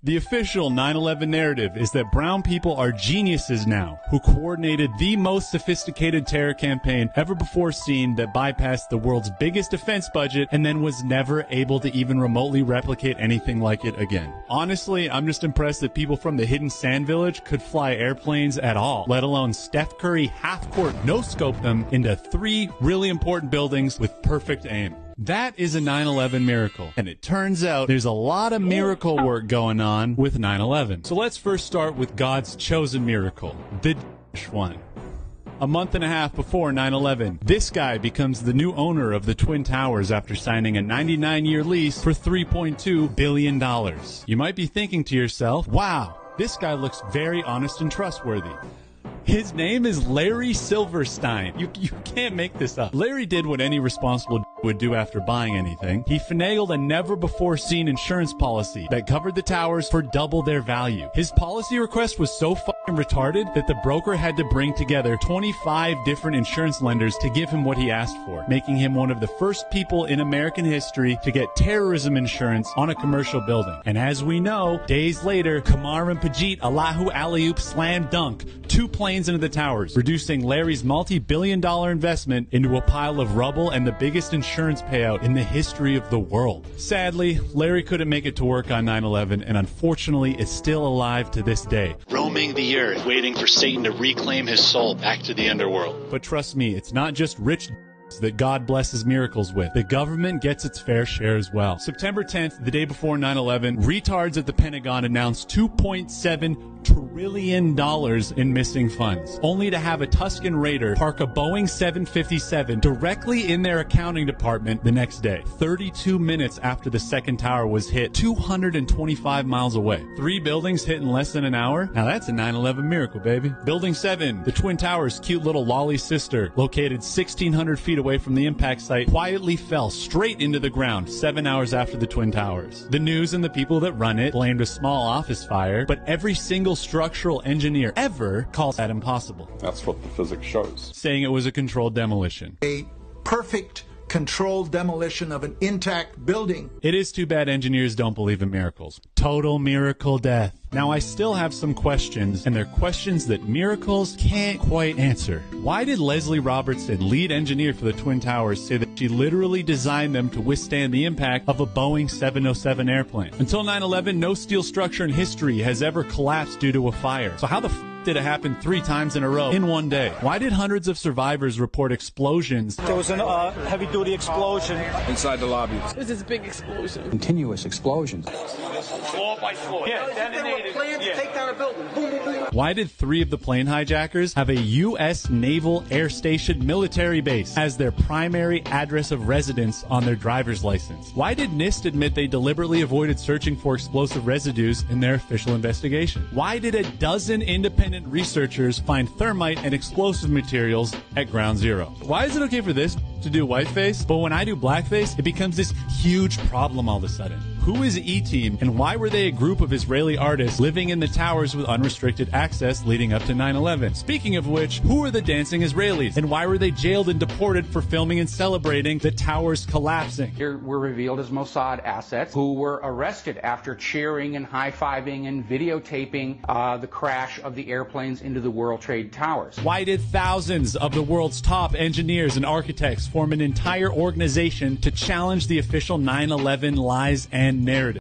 The official 9/11 narrative is that brown people are geniuses now, who coordinated the most sophisticated terror campaign ever before seen that bypassed the world's biggest defense budget and then was never able to even remotely replicate anything like it again. Honestly, I'm just impressed that people from the hidden sand village could fly airplanes at all, let alone Steph Curry half-court no-scope them into 3 really important buildings with perfect aim. That is a 9/11 miracle, and it turns out there's a lot of miracle work going on with 9/11. So let's first start with God's chosen miracle, the one. A month and a half before 9/11, this guy becomes the new owner of the Twin Towers after signing a 99-year lease for $3.2 billion. You might be thinking to yourself, wow, this guy looks very honest and trustworthy. His name is Larry Silverstein. You can't make this up. Larry did what any responsible would do after buying anything. He finagled a never-before-seen insurance policy that covered the towers for double their value. His policy request was so fucking retarded that the broker had to bring together 25 different insurance lenders to give him what he asked for, making him one of the first people in American history to get terrorism insurance on a commercial building. And as we know, days later, Kamar and Pajit Allahu Alley-oop slam dunk 2 planes into the towers, reducing Larry's multi-billion-dollar investment into a pile of rubble and the biggest insurance payout in the history of the world. Sadly, Larry couldn't make it to work on 9/11 and unfortunately is still alive to this day, roaming the earth, waiting for Satan to reclaim his soul back to the underworld. But trust me, it's not just rich that God blesses miracles with. The government gets its fair share as well. September 10th, the day before 9/11, retards at the Pentagon announced $2.7 trillion in missing funds, only to have a Tuscan raider park a Boeing 757 directly in their accounting department the next day, 32 minutes after the second tower was hit 225 miles away. 3 buildings hit in less than an hour? Now that's a 9/11 miracle, baby. Building 7, the Twin Towers' cute little lolly sister, located 1,600 feet away from the impact site, quietly fell straight into the ground 7 hours after the Twin Towers. The news and the people that run it blamed a small office fire, but every single structural engineer ever calls that impossible. That's what the physics shows. Saying it was a controlled demolition. A perfect controlled demolition of an intact building. It is too bad engineers don't believe in miracles. Total miracle death. Now, I still have some questions, and they're questions that miracles can't quite answer. Why did Leslie Robertson, lead engineer for the Twin Towers, say that she literally designed them to withstand the impact of a Boeing 707 airplane? Until 9/11, no steel structure in history has ever collapsed due to a fire. So how the did it happen 3 times in a row in one day? Why did hundreds of survivors report explosions? There was a heavy-duty explosion inside the lobby. It was this big explosion. Continuous explosions. Floor by floor. Yeah, detonated. To take down a building. Boom, boom, boom. Why did 3 of the plane hijackers have a U.S. Naval Air Station military base as their primary address of residence on their driver's license? Why did NIST admit they deliberately avoided searching for explosive residues in their official investigation? Why did a dozen independent researchers find thermite and explosive materials at Ground Zero? Why is it okay for this to do whiteface, but when I do blackface, it becomes this huge problem all of a sudden? Who is E-Team, and why were they a group of Israeli artists living in the towers with unrestricted access leading up to 9/11? Speaking of which, who are the dancing Israelis, and why were they jailed and deported for filming and celebrating the towers collapsing? Here were revealed as Mossad assets who were arrested after cheering and high-fiving and videotaping the crash of the airplanes into the World Trade Towers. Why did thousands of the world's top engineers and architects form an entire organization to challenge the official 9/11 lies and narrative?